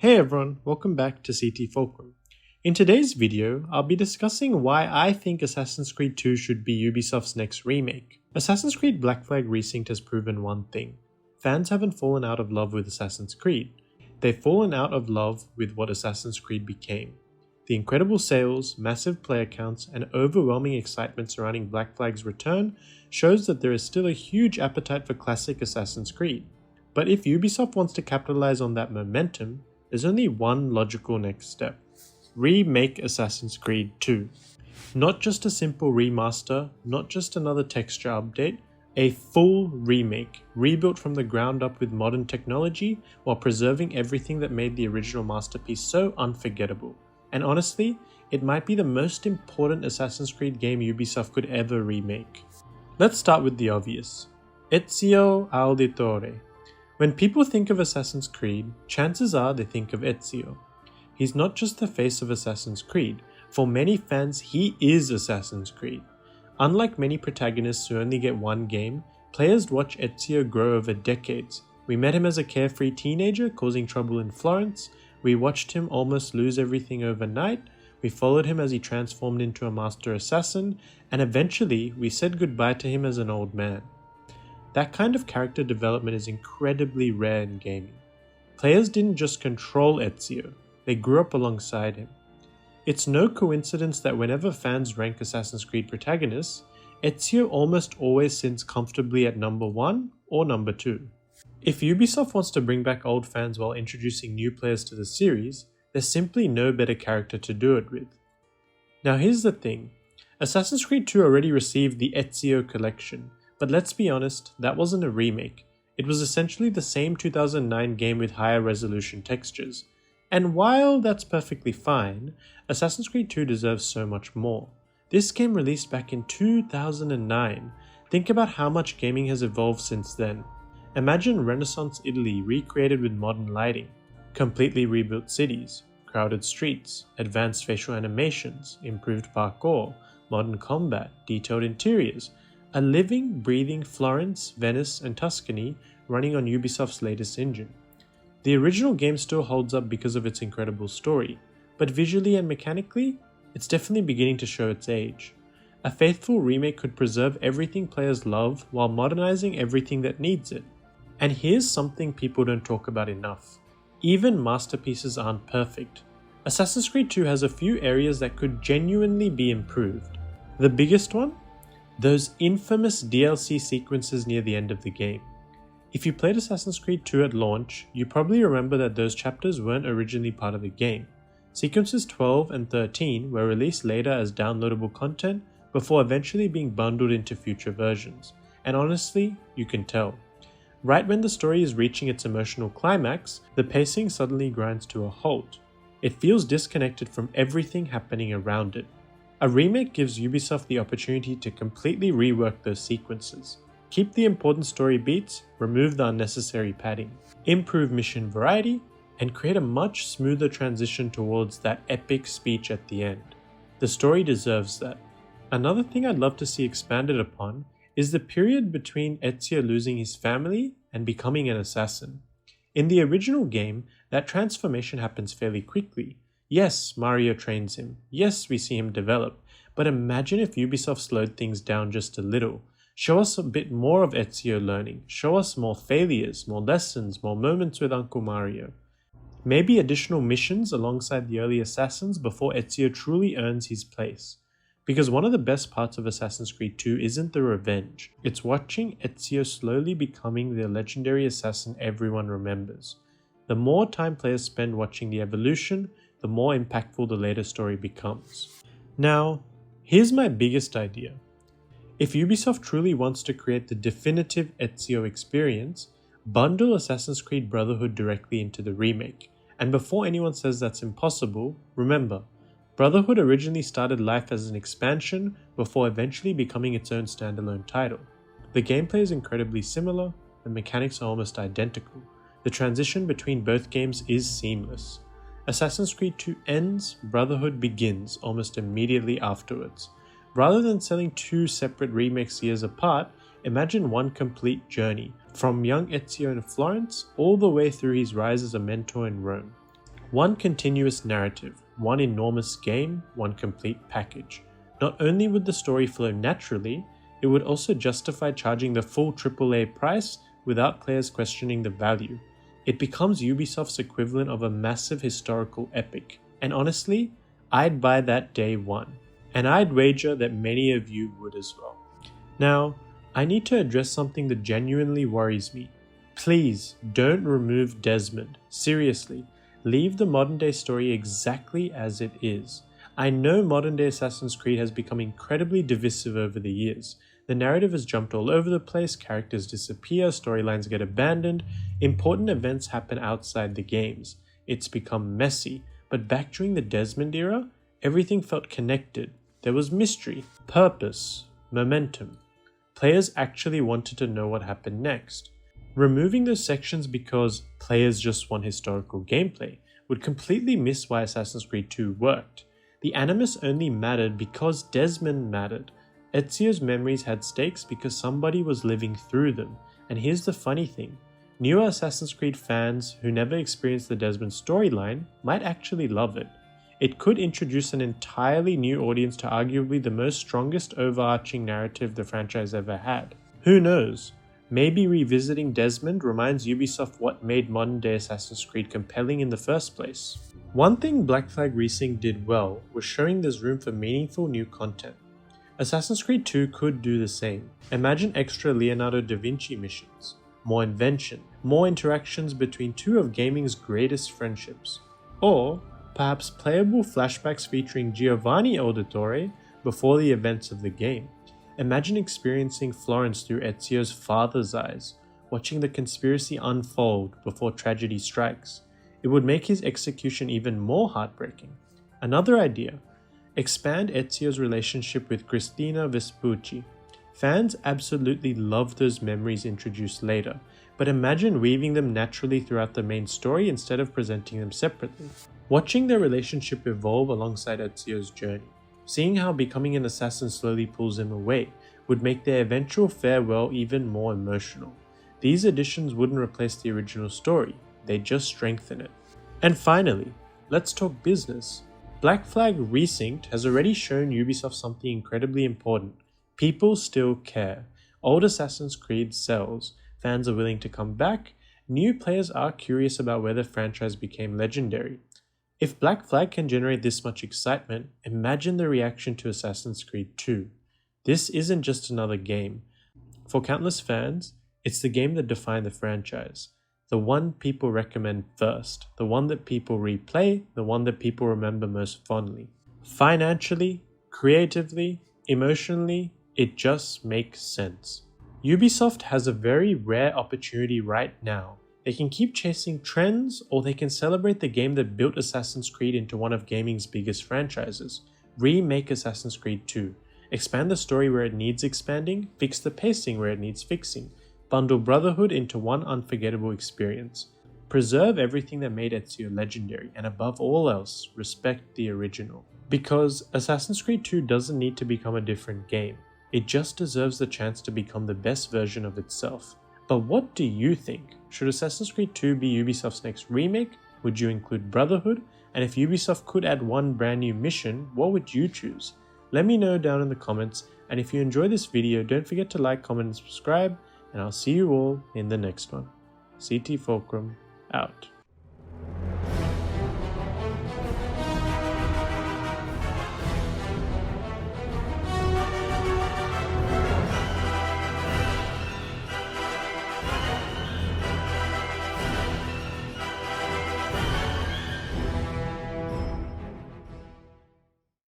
Hey everyone, welcome back to CT FULCRUM. In today's video, I'll be discussing why I think Assassin's Creed 2 should be Ubisoft's next remake. Assassin's Creed Black Flag Resynced has proven one thing. Fans haven't fallen out of love with Assassin's Creed. They've fallen out of love with what Assassin's Creed became. The incredible sales, massive player counts, and overwhelming excitement surrounding Black Flag's return shows that there is still a huge appetite for classic Assassin's Creed. But if Ubisoft wants to capitalize on that momentum, there's only one logical next step. Remake Assassin's Creed 2. Not just a simple remaster, not just another texture update, a full remake, rebuilt from the ground up with modern technology while preserving everything that made the original masterpiece so unforgettable. And honestly, it might be the most important Assassin's Creed game Ubisoft could ever remake. Let's start with the obvious. Ezio Auditore. When people think of Assassin's Creed, chances are they think of Ezio. He's not just the face of Assassin's Creed. For many fans, he is Assassin's Creed. Unlike many protagonists who only get one game, players watch Ezio grow over decades. We met him as a carefree teenager causing trouble in Florence. We watched him almost lose everything overnight, we followed him as he transformed into a master assassin, and eventually we said goodbye to him as an old man. That kind of character development is incredibly rare in gaming. Players didn't just control Ezio, they grew up alongside him. It's no coincidence that whenever fans rank Assassin's Creed protagonists, Ezio almost always sits comfortably at number 1 or number 2. If Ubisoft wants to bring back old fans while introducing new players to the series, there's simply no better character to do it with. Now here's the thing, Assassin's Creed 2 already received the Ezio collection, but let's be honest, that wasn't a remake. It was essentially the same 2009 game with higher resolution textures. And while that's perfectly fine, Assassin's Creed 2 deserves so much more. This game released back in 2009. Think about how much gaming has evolved since then. Imagine Renaissance Italy recreated with modern lighting, completely rebuilt cities, crowded streets, advanced facial animations, improved parkour, modern combat, detailed interiors, a living, breathing Florence, Venice, and Tuscany running on Ubisoft's latest engine. The original game still holds up because of its incredible story, but visually and mechanically, it's definitely beginning to show its age. A faithful remake could preserve everything players love while modernizing everything that needs it. And here's something people don't talk about enough. Even masterpieces aren't perfect. Assassin's Creed 2 has a few areas that could genuinely be improved. The biggest one? Those infamous DLC sequences near the end of the game. If you played Assassin's Creed 2 at launch, you probably remember that those chapters weren't originally part of the game. Sequences 12 and 13 were released later as downloadable content before eventually being bundled into future versions. And honestly, you can tell. Right when the story is reaching its emotional climax, the pacing suddenly grinds to a halt. It feels disconnected from everything happening around it. A remake gives Ubisoft the opportunity to completely rework those sequences. Keep the important story beats, remove the unnecessary padding, improve mission variety, and create a much smoother transition towards that epic speech at the end. The story deserves that. Another thing I'd love to see expanded upon is the period between Ezio losing his family and becoming an assassin. In the original game, that transformation happens fairly quickly. Yes, Mario trains him. Yes, we see him develop. But imagine if Ubisoft slowed things down just a little. Show us a bit more of Ezio learning. Show us more failures, more lessons, more moments with Uncle Mario. Maybe additional missions alongside the early assassins before Ezio truly earns his place. Because one of the best parts of Assassin's Creed 2 isn't the revenge, it's watching Ezio slowly becoming the legendary assassin everyone remembers. The more time players spend watching the evolution, the more impactful the later story becomes. Now, here's my biggest idea. If Ubisoft truly wants to create the definitive Ezio experience, bundle Assassin's Creed Brotherhood directly into the remake. And before anyone says that's impossible, remember, Brotherhood originally started life as an expansion before eventually becoming its own standalone title. The gameplay is incredibly similar, the mechanics are almost identical. The transition between both games is seamless. Assassin's Creed 2 ends, Brotherhood begins almost immediately afterwards. Rather than selling two separate remakes years apart, imagine one complete journey, from young Ezio in Florence all the way through his rise as a mentor in Rome. One continuous narrative, one enormous game, one complete package. Not only would the story flow naturally, it would also justify charging the full AAA price without players questioning the value. It becomes Ubisoft's equivalent of a massive historical epic, and honestly, I'd buy that day one. And I'd wager that many of you would as well. Now, I need to address something that genuinely worries me. Please don't remove Desmond. Seriously, leave the modern day story exactly as it is. I know modern day Assassin's Creed has become incredibly divisive over the years. The narrative has jumped all over the place, characters disappear, storylines get abandoned, important events happen outside the games. It's become messy, but back during the Desmond era, everything felt connected. There was mystery, purpose, momentum. Players actually wanted to know what happened next. Removing those sections because players just want historical gameplay would completely miss why Assassin's Creed 2 worked. The animus only mattered because Desmond mattered. Ezio's memories had stakes because somebody was living through them. And here's the funny thing. Newer Assassin's Creed fans who never experienced the Desmond storyline might actually love it. It could introduce an entirely new audience to arguably the most strongest overarching narrative the franchise ever had. Who knows? Maybe revisiting Desmond reminds Ubisoft what made modern-day Assassin's Creed compelling in the first place. One thing Black Flag Resynced did well was showing there's room for meaningful new content. Assassin's Creed 2 could do the same. Imagine extra Leonardo da Vinci missions, more invention, more interactions between two of gaming's greatest friendships. Or perhaps playable flashbacks featuring Giovanni Auditore before the events of the game. Imagine experiencing Florence through Ezio's father's eyes, watching the conspiracy unfold before tragedy strikes. It would make his execution even more heartbreaking. Another idea: expand Ezio's relationship with Cristina Vespucci. Fans absolutely love those memories introduced later, but imagine weaving them naturally throughout the main story instead of presenting them separately. Watching their relationship evolve alongside Ezio's journey, seeing how becoming an assassin slowly pulls him away, would make their eventual farewell even more emotional. These additions wouldn't replace the original story, they'd just strengthen it. And finally, let's talk business. Black Flag Resynced has already shown Ubisoft something incredibly important. People still care. Old Assassin's Creed sells, fans are willing to come back, new players are curious about where the franchise became legendary. If Black Flag can generate this much excitement, imagine the reaction to Assassin's Creed 2. This isn't just another game. For countless fans, it's the game that defined the franchise. The one people recommend first, the one that people replay, the one that people remember most fondly. Financially, creatively, emotionally, it just makes sense. Ubisoft has a very rare opportunity right now. They can keep chasing trends, or they can celebrate the game that built Assassin's Creed into one of gaming's biggest franchises. Remake Assassin's Creed 2. Expand the story where it needs expanding, fix the pacing where it needs fixing. Bundle Brotherhood into one unforgettable experience. Preserve everything that made Ezio legendary, and above all else, respect the original. Because Assassin's Creed 2 doesn't need to become a different game. It just deserves the chance to become the best version of itself. But what do you think? Should Assassin's Creed 2 be Ubisoft's next remake? Would you include Brotherhood? And if Ubisoft could add one brand new mission, what would you choose? Let me know down in the comments, and if you enjoyed this video, don't forget to like, comment, and subscribe, and I'll see you all in the next one. CT Fulcrum, out.